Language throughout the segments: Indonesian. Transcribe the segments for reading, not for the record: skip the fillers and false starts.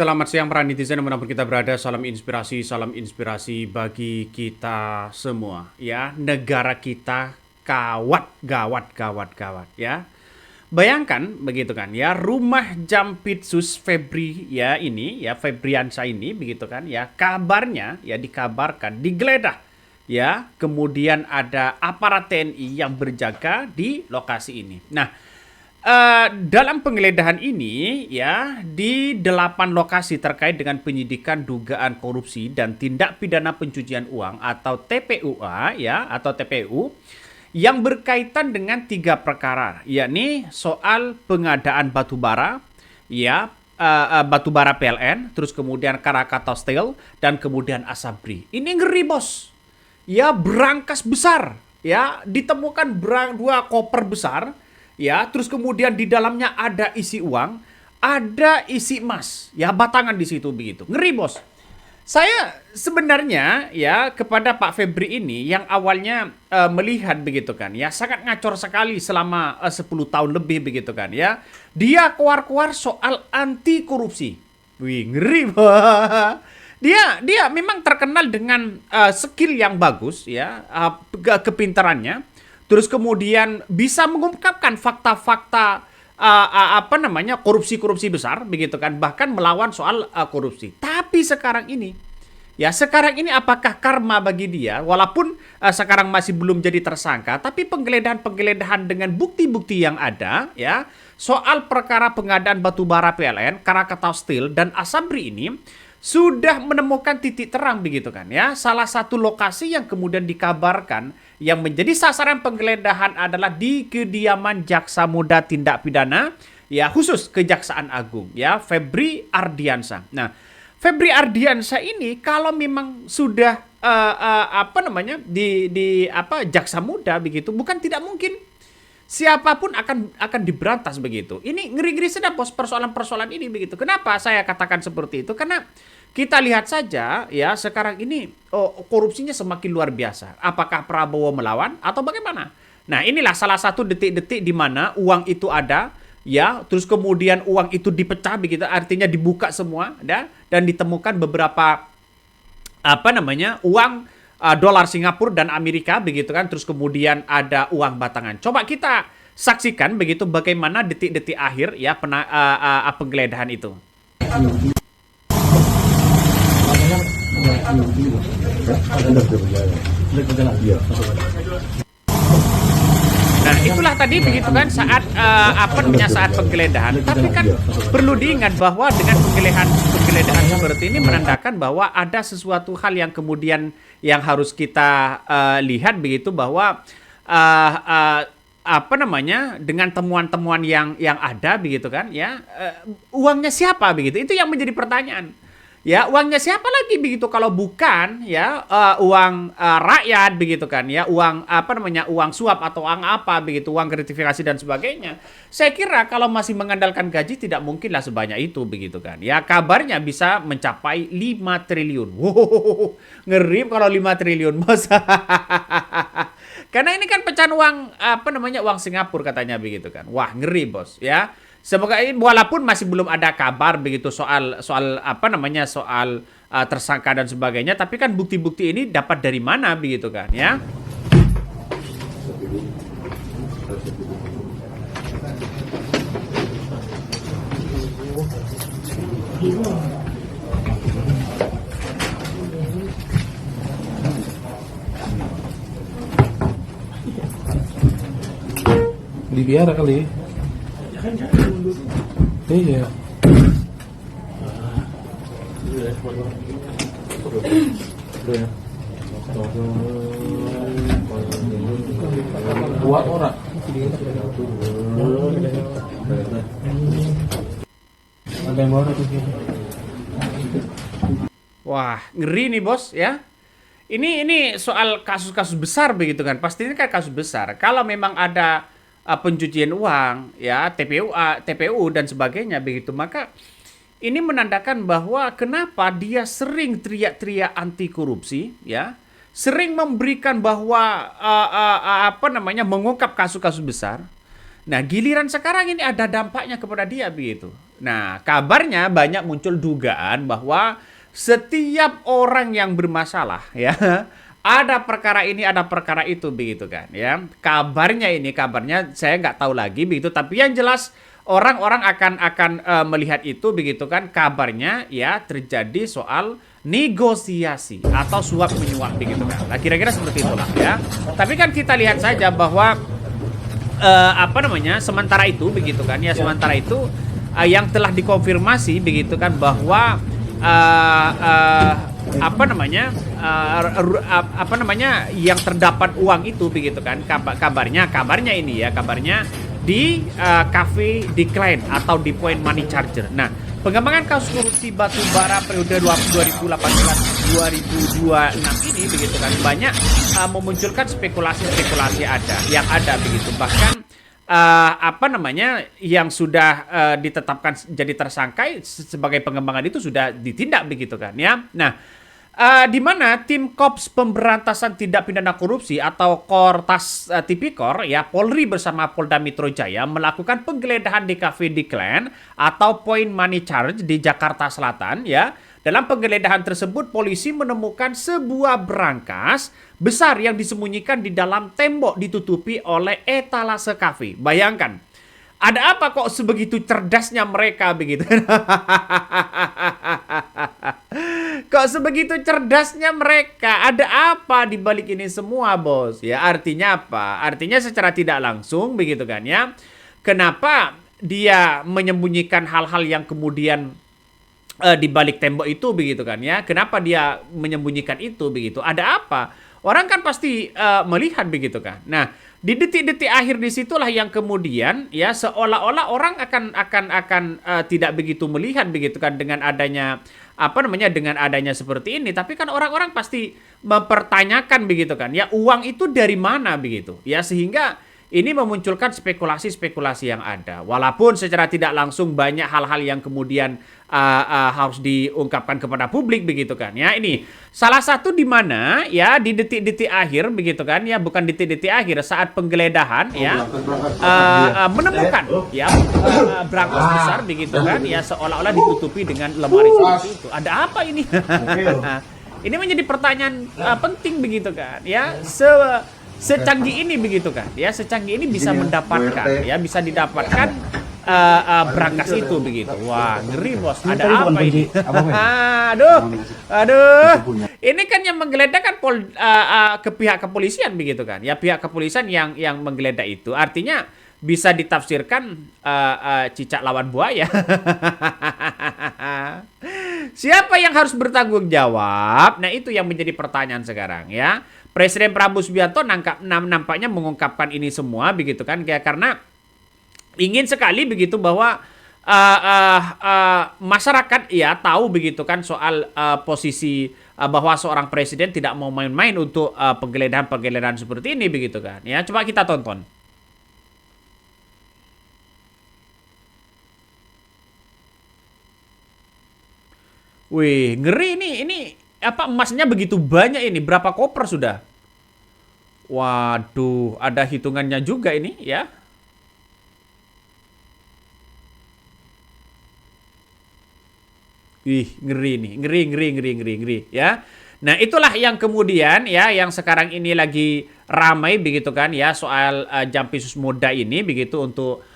Selamat siang para netizen dimanapun kita berada, salam inspirasi bagi kita semua ya. Negara kita gawat ya. Bayangkan begitu kan ya, rumah Jampitsus Febri ya ini ya, Febriansyah ini begitu kan ya, kabarnya ya dikabarkan digeledah ya, kemudian ada aparat TNI yang berjaga di lokasi ini. Nah, dalam penggeledahan ini ya di 8 lokasi terkait dengan penyidikan dugaan korupsi dan tindak pidana pencucian uang atau TPUA ya atau TPU yang berkaitan dengan 3 perkara, yakni soal pengadaan batubara ya, batubara PLN, terus kemudian Krakatau Steel dan kemudian Asabri. Ini ngeri bos ya, berangkas besar ya, ditemukan 2 koper besar ya, terus kemudian di dalamnya ada isi uang, ada isi emas, ya batangan di situ begitu. Ngeri bos. Saya sebenarnya ya kepada Pak Febri ini yang awalnya melihat begitu kan ya, sangat ngacor sekali selama 10 tahun lebih begitu kan ya. Dia keluar-keluar soal anti korupsi. Wih, ngeri bos. Dia memang terkenal dengan skill yang bagus ya, kepintarannya. Terus kemudian bisa mengungkapkan fakta-fakta korupsi-korupsi besar begitu kan, bahkan melawan soal korupsi. Tapi sekarang ini apakah karma bagi dia, walaupun sekarang masih belum jadi tersangka, tapi penggeledahan dengan bukti-bukti yang ada ya soal perkara pengadaan batubara PLN, Krakatau Steel dan Asabri ini sudah menemukan titik terang begitu kan ya. Salah satu lokasi yang kemudian dikabarkan yang menjadi sasaran penggeledahan adalah di kediaman Jaksa Muda Tindak Pidana ya, khusus Kejaksaan Agung ya, Febri Ardiansyah. Nah, Febri Ardiansyah ini kalau memang sudah Jaksa Muda begitu, bukan tidak mungkin siapapun akan diberantas begitu. Ini ngeri-ngeri sedap bos persoalan-persoalan ini begitu. Kenapa saya katakan seperti itu? Karena kita lihat saja ya sekarang ini korupsinya semakin luar biasa. Apakah Prabowo melawan atau bagaimana? Nah, inilah salah satu detik-detik di mana uang itu ada ya, terus kemudian uang itu dipecah begitu, artinya dibuka semua ya, dan ditemukan beberapa uang dolar Singapura dan Amerika begitu kan, terus kemudian ada uang batangan. Coba kita saksikan begitu bagaimana detik-detik akhir ya penggeledahan itu. Nah, itulah tadi begitu kan saat saat penggeledahan. Tapi kan perlu diingat bahwa dengan penggeledahan seperti ini menandakan bahwa ada sesuatu hal yang kemudian yang harus kita lihat begitu, bahwa dengan temuan-temuan yang ada begitu kan ya, uangnya siapa begitu, itu yang menjadi pertanyaan ya. Uangnya siapa lagi begitu kalau bukan ya uang rakyat begitu kan ya, uang uang suap atau uang apa begitu, uang gratifikasi dan sebagainya. Saya kira kalau masih mengandalkan gaji tidak mungkinlah sebanyak itu begitu kan ya. Kabarnya bisa mencapai 5 triliun. Wow, ngeri kalau 5 triliun bos. Karena ini kan pecahan uang uang Singapura katanya begitu kan. Wah, ngeri bos ya. Semoga ini, walaupun masih belum ada kabar begitu soal tersangka dan sebagainya, tapi kan bukti-bukti ini dapat dari mana begitu kan ya. Dibiarkan kali. Iya. Dua orang. Ada yang baru tuh. Wah, ngeri nih bos ya. Ini soal kasus-kasus besar begitu kan. Pasti ini kan kasus besar. Kalau memang ada pencucian uang ya, TPU dan sebagainya begitu, maka ini menandakan bahwa kenapa dia sering teriak-teriak anti korupsi ya, sering memberikan bahwa mengungkap kasus-kasus besar. Nah, giliran sekarang ini ada dampaknya kepada dia begitu. Nah, kabarnya banyak muncul dugaan bahwa setiap orang yang bermasalah ya ada perkara ini, ada perkara itu begitu kan ya. Kabarnya saya nggak tahu lagi begitu, tapi yang jelas orang-orang akan melihat itu begitu kan, kabarnya ya terjadi soal negosiasi atau suap menyuap begitu kan. Nah, kira-kira seperti itulah ya. Tapi kan kita lihat saja bahwa sementara itu begitu kan ya, sementara itu yang telah dikonfirmasi begitu kan bahwa yang terdapat uang itu begitu kan, kabarnya ini ya, kabarnya di cafe Decline atau di Point Money Charger. Nah, pengembangan kasus korupsi batu bara periode 2018-2026 ini begitu kan banyak memunculkan spekulasi-spekulasi yang ada begitu. Bahkan yang sudah ditetapkan jadi tersangka sebagai pengembangan itu sudah ditindak begitu kan ya. Nah, di mana tim Kops Pemberantasan Tindak Pidana Korupsi atau Kortas Tipikor ya, Polri bersama Polda Metro Jaya melakukan penggeledahan di Cafe Decline atau Point Money Charge di Jakarta Selatan ya. Dalam penggeledahan tersebut, polisi menemukan sebuah berangkas besar yang disembunyikan di dalam tembok ditutupi oleh etalase kafe. Bayangkan, ada apa kok sebegitu cerdasnya mereka begitu? Kok sebegitu cerdasnya mereka? Ada apa di balik ini semua, bos? Ya, artinya apa? Artinya secara tidak langsung begitu kan ya. Kenapa dia menyembunyikan hal-hal yang kemudian di balik tembok itu begitu kan ya? Kenapa dia menyembunyikan itu begitu? Ada apa? Orang kan pasti melihat begitu kan. Nah, di detik-detik akhir disitulah yang kemudian ya seolah-olah orang akan tidak begitu melihat begitu kan dengan adanya dengan adanya seperti ini. Tapi kan orang-orang pasti mempertanyakan begitu kan ya, uang itu dari mana begitu ya, sehingga ini memunculkan spekulasi-spekulasi yang ada. Walaupun secara tidak langsung banyak hal-hal yang kemudian harus diungkapkan kepada publik begitu kan ya. Ini salah satu di mana ya di detik-detik akhir begitu kan ya, bukan detik-detik akhir, saat penggeledahan ya menemukan ya berangkas besar begitu kan ya, seolah-olah ditutupi dengan lemari seperti itu. Ada apa ini? Ini menjadi pertanyaan penting begitu kan ya. Secanggih ini begitu kan ya, secanggih ini bisa mendapatkan ya, bisa didapatkan berangkas itu begitu. Wah, ngeri bos, ada apa ini? Aduh, ini kan yang menggeledah kan ke pihak kepolisian begitu kan ya, pihak kepolisian yang menggeledah itu artinya bisa ditafsirkan cicak lawan buaya. Siapa yang harus bertanggung jawab? Nah, itu yang menjadi pertanyaan sekarang ya. Presiden Prabowo Subianto nampaknya mengungkapkan ini semua begitu kan ya, karena ingin sekali begitu bahwa masyarakat ya tahu begitu kan soal posisi bahwa seorang presiden tidak mau main-main untuk penggeledahan seperti ini begitu kan ya. Coba kita tonton. Wih, ngeri ini emasnya begitu banyak ini, berapa koper sudah? Waduh, ada hitungannya juga ini ya. Ih, ngeri nih, ngeri ya. Nah, itulah yang kemudian ya, yang sekarang ini lagi ramai begitu kan ya, soal Jampitsus Muda ini begitu, untuk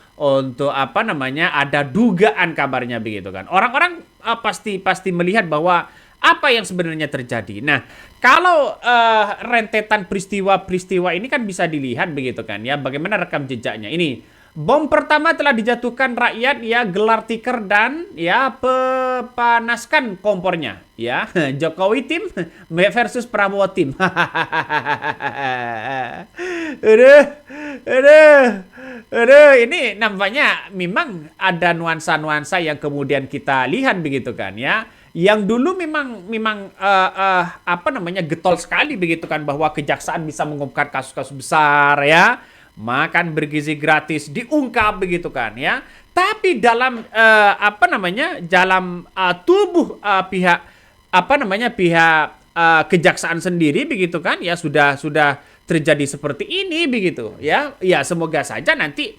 ada dugaan kabarnya begitu kan. Orang-orang pasti melihat bahwa apa yang sebenarnya terjadi. Nah, kalau rentetan peristiwa-peristiwa ini kan bisa dilihat begitu kan ya, bagaimana rekam jejaknya. Ini bom pertama telah dijatuhkan rakyat ya, gelar tikar dan ya panaskan kompornya ya. Jokowi tim versus Prabowo tim. Aduh, ini nampaknya memang ada nuansa-nuansa yang kemudian kita lihat begitu kan ya. Yang dulu memang getol sekali begitu kan, bahwa kejaksaan bisa mengungkap kasus-kasus besar ya, makan bergizi gratis diungkap begitu kan ya. Tapi dalam tubuh pihak kejaksaan sendiri begitu kan ya, sudah terjadi seperti ini begitu ya. Ya, semoga saja nanti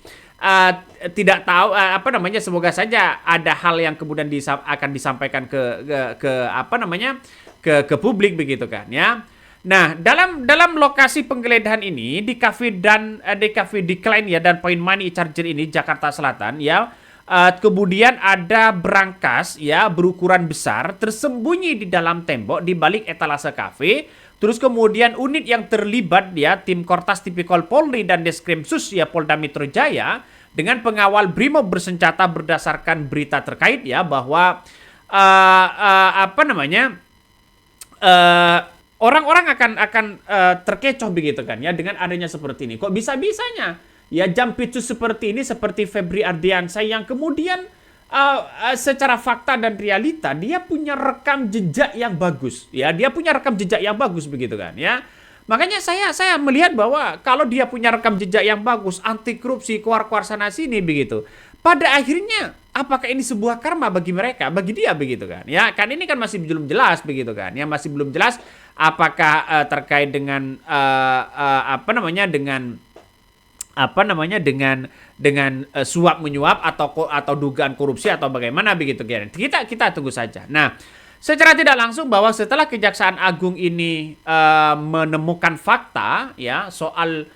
tidak tahu apa namanya, semoga saja ada hal yang kemudian akan disampaikan ke apa namanya, ke publik begitu kan ya. Nah, dalam lokasi penggeledahan ini di kafe Decline ya dan Point Money Charger ini Jakarta Selatan ya, kemudian ada brankas ya berukuran besar tersembunyi di dalam tembok di balik etalase kafe. Terus kemudian unit yang terlibat ya, tim Kortas Tipikor Polri dan Deskrimsus ya Polda Metro Jaya dengan pengawal Brimob bersenjata berdasarkan berita terkait ya bahwa apa namanya, orang-orang akan terkecoh begitu kan ya dengan adanya seperti ini. Kok bisa-bisanya ya Jampitsus seperti ini, seperti Febri Ardiansyah yang kemudian secara fakta dan realita dia punya rekam jejak yang bagus ya, dia punya rekam jejak yang bagus begitu kan ya. Makanya saya melihat bahwa kalau dia punya rekam jejak yang bagus, anti korupsi, keluar sana sini begitu, pada akhirnya apakah ini sebuah karma bagi mereka, bagi dia begitu kan ya. Kan ini kan masih belum jelas begitu kan ya, masih belum jelas apakah terkait dengan apa namanya, dengan suap menyuap atau dugaan korupsi atau bagaimana begitu kan. Kita tunggu saja. Nah, secara tidak langsung bahwa setelah Kejaksaan Agung ini menemukan fakta ya soal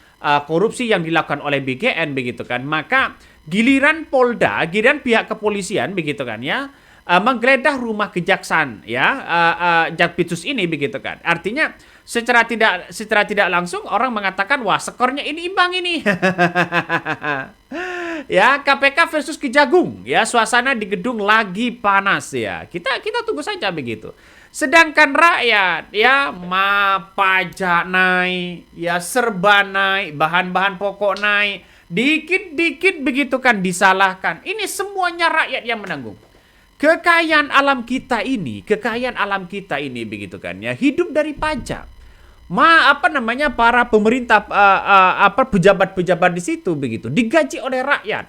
korupsi yang dilakukan oleh BGN begitu kan, maka giliran Polda, giliran pihak kepolisian begitu kan ya, menggeledah rumah kejaksaan ya Jampitsus ini begitu kan. Artinya secara tidak langsung orang mengatakan wah skornya ini imbang ini. Ya, KPK versus Kejagung ya, suasana di gedung lagi panas ya. Kita tunggu saja begitu. Sedangkan rakyat ya pajak naik, ya serba naik, bahan-bahan pokok naik, dikit-dikit begitu kan disalahkan. Ini semuanya rakyat yang menanggung. Kekayaan alam kita ini begitu kan ya, hidup dari pajak. Apa namanya, para pemerintah pejabat-pejabat di situ begitu digaji oleh rakyat.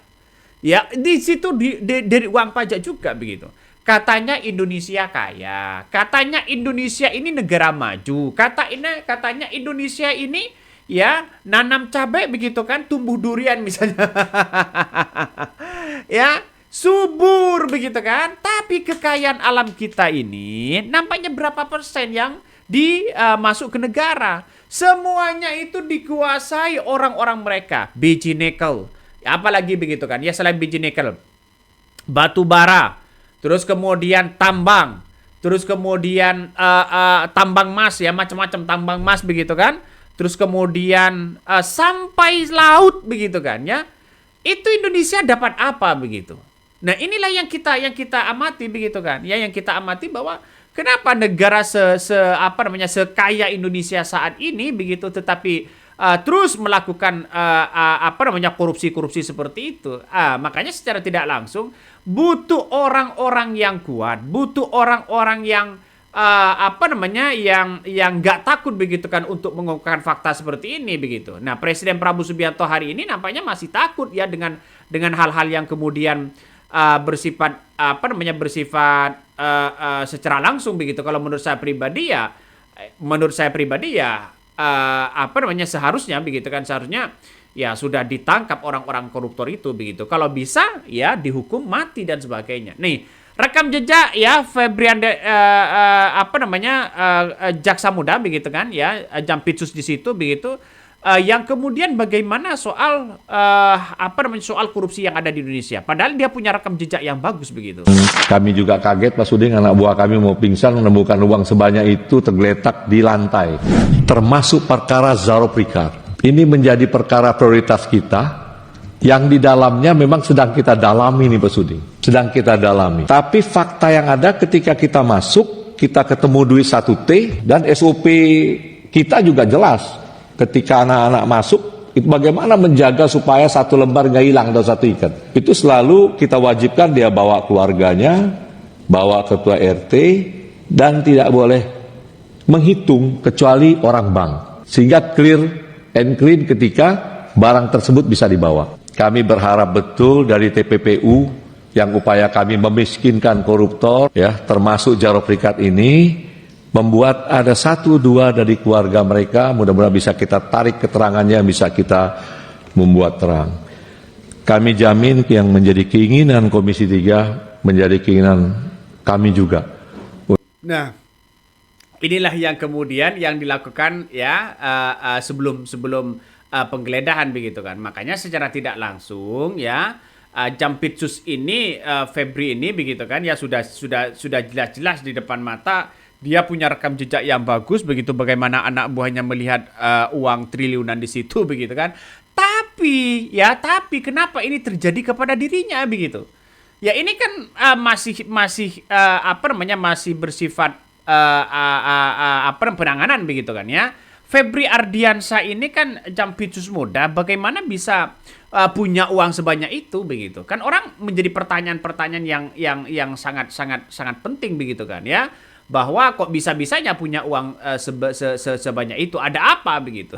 Ya, di situ dari uang pajak juga begitu. Katanya Indonesia kaya, katanya Indonesia ini negara maju, katanya Indonesia ini ya nanam cabai begitu kan, tumbuh durian misalnya. Ya, subur begitu kan. Tapi kekayaan alam kita ini nampaknya berapa persen yang masuk ke negara? Semuanya itu dikuasai orang-orang mereka. Biji nikel, apalagi begitu kan ya, selain biji nikel, batu bara, terus kemudian tambang, terus kemudian tambang emas ya, macam-macam tambang emas begitu kan, terus kemudian sampai laut begitu kan ya. Itu Indonesia dapat apa begitu? Nah, inilah yang kita amati begitu kan ya, yang kita amati bahwa kenapa negara sekaya Indonesia saat ini begitu tetapi terus melakukan korupsi seperti itu. Makanya secara tidak langsung butuh orang-orang yang kuat, butuh orang-orang yang yang nggak takut begitu kan untuk mengungkapkan fakta seperti ini begitu. Nah, Presiden Prabowo Subianto hari ini nampaknya masih takut ya dengan hal-hal yang kemudian bersifat secara langsung begitu. Kalau menurut saya pribadi ya seharusnya begitu kan, seharusnya ya sudah ditangkap orang-orang koruptor itu begitu. Kalau bisa ya dihukum mati dan sebagainya. Nih, rekam jejak ya Febrian jaksa muda begitu kan ya, Jampitsus di situ begitu. Yang kemudian bagaimana soal soal korupsi yang ada di Indonesia, padahal dia punya rekam jejak yang bagus begitu. Kami juga kaget Pak Suding, anak buah kami mau pingsan menemukan uang sebanyak itu tergeletak di lantai, termasuk perkara Zaro Prikar. Ini menjadi perkara prioritas kita yang di dalamnya memang sedang kita dalami nih Pak Suding, sedang kita dalami. Tapi fakta yang ada ketika kita masuk, kita ketemu duit 1T dan SOP kita juga jelas. Ketika anak-anak masuk, itu bagaimana menjaga supaya satu lembar nggak hilang atau satu ikat. Itu selalu kita wajibkan dia bawa keluarganya, bawa ketua RT, dan tidak boleh menghitung kecuali orang bank. Sehingga clear and clean ketika barang tersebut bisa dibawa. Kami berharap betul dari TPPU yang upaya kami memiskinkan koruptor, ya termasuk Zaro Prikar ini, membuat ada 1-2 dari keluarga mereka, mudah-mudahan bisa kita tarik keterangannya, bisa kita membuat terang. kami jamin yang menjadi keinginan Komisi 3 menjadi keinginan kami juga. Nah, inilah yang kemudian yang dilakukan ya sebelum penggeledahan begitu kan. Makanya secara tidak langsung ya Jampitsus ini Febri ini begitu kan ya sudah jelas-jelas di depan mata dia punya rekam jejak yang bagus begitu, bagaimana anak buahnya melihat uang triliunan di situ begitu kan. Tapi kenapa ini terjadi kepada dirinya begitu? Ya ini kan masih masih bersifat penanganan begitu kan ya. Febri Ardiansyah ini kan Jampitsus muda, bagaimana bisa punya uang sebanyak itu begitu kan? Orang menjadi pertanyaan-pertanyaan yang sangat penting begitu kan ya, bahwa kok bisa-bisanya punya uang sebanyak itu, ada apa begitu?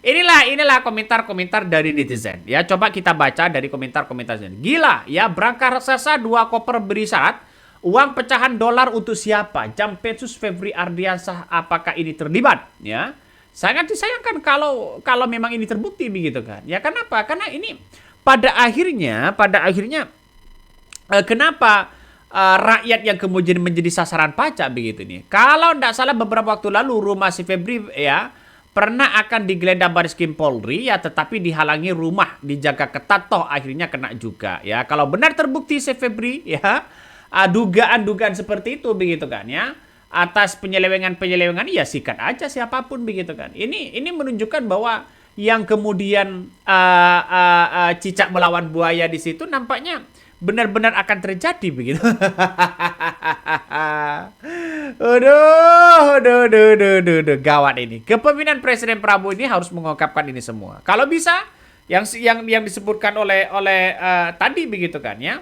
Inilah komentar-komentar dari netizen ya. Coba kita baca dari komentar-komentar ini. Gila ya, berangkat raksasa 2 koper beri syarat. Uang pecahan dolar untuk siapa? Jampitsus Febri Ardiansyah apakah ini terlibat? Ya, sangat disayangkan kalau memang ini terbukti begitu kan. Ya kenapa? Karena ini pada akhirnya kenapa rakyat yang kemudian menjadi sasaran pajak begitu nih? Kalau tidak salah beberapa waktu lalu rumah si Febri ya pernah akan digeledah Bareskrim Polri ya, tetapi dihalangi rumah dijaga ketat, toh akhirnya kena juga ya. Kalau benar terbukti si Febri ya, dugaan-dugaan seperti itu begitu kan ya, atas penyelewengan ya sikat aja siapapun begitu kan. Ini menunjukkan bahwa yang kemudian cicak melawan buaya di situ nampaknya benar-benar akan terjadi begitu. Aduh, gawat ini. Kepemimpinan Presiden Prabowo ini harus mengungkapkan ini semua. Kalau bisa yang disebutkan oleh tadi begitu kan ya,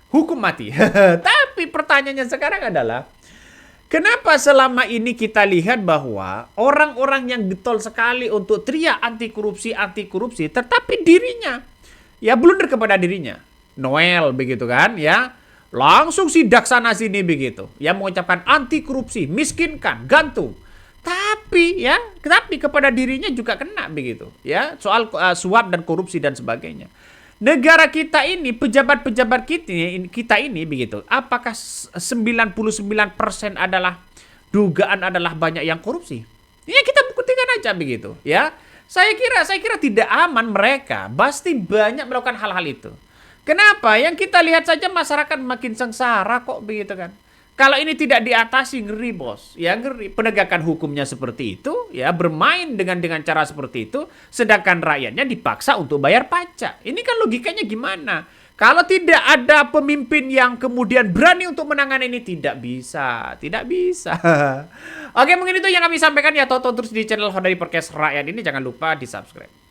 hukum mati. Tapi pertanyaannya sekarang adalah, kenapa selama ini kita lihat bahwa orang-orang yang getol sekali untuk teriak anti korupsi, tetapi dirinya ya blunder kepada dirinya. Noel begitu kan ya, langsung sidak sana sini begitu ya, mengucapkan anti korupsi, miskinkan, gantung. Tapi kepada dirinya juga kena begitu ya, soal suap dan korupsi dan sebagainya. Negara kita ini, pejabat-pejabat kita ini begitu, apakah 99% adalah dugaan adalah banyak yang korupsi? Ya kita buktikan aja begitu ya. Saya kira tidak aman mereka, pasti banyak melakukan hal-hal itu. Kenapa? Yang kita lihat saja masyarakat makin sengsara kok begitu kan. Kalau ini tidak diatasi, ngeri bos. Ya ngeri. Penegakan hukumnya seperti itu, ya bermain dengan cara seperti itu, sedangkan rakyatnya dipaksa untuk bayar pajak. Ini kan logikanya gimana? Kalau tidak ada pemimpin yang kemudian berani untuk menangani ini, tidak bisa. Oke, mungkin itu yang kami sampaikan ya. Tonton terus di channel Hodari Podcast Rakyat ini, jangan lupa di subscribe.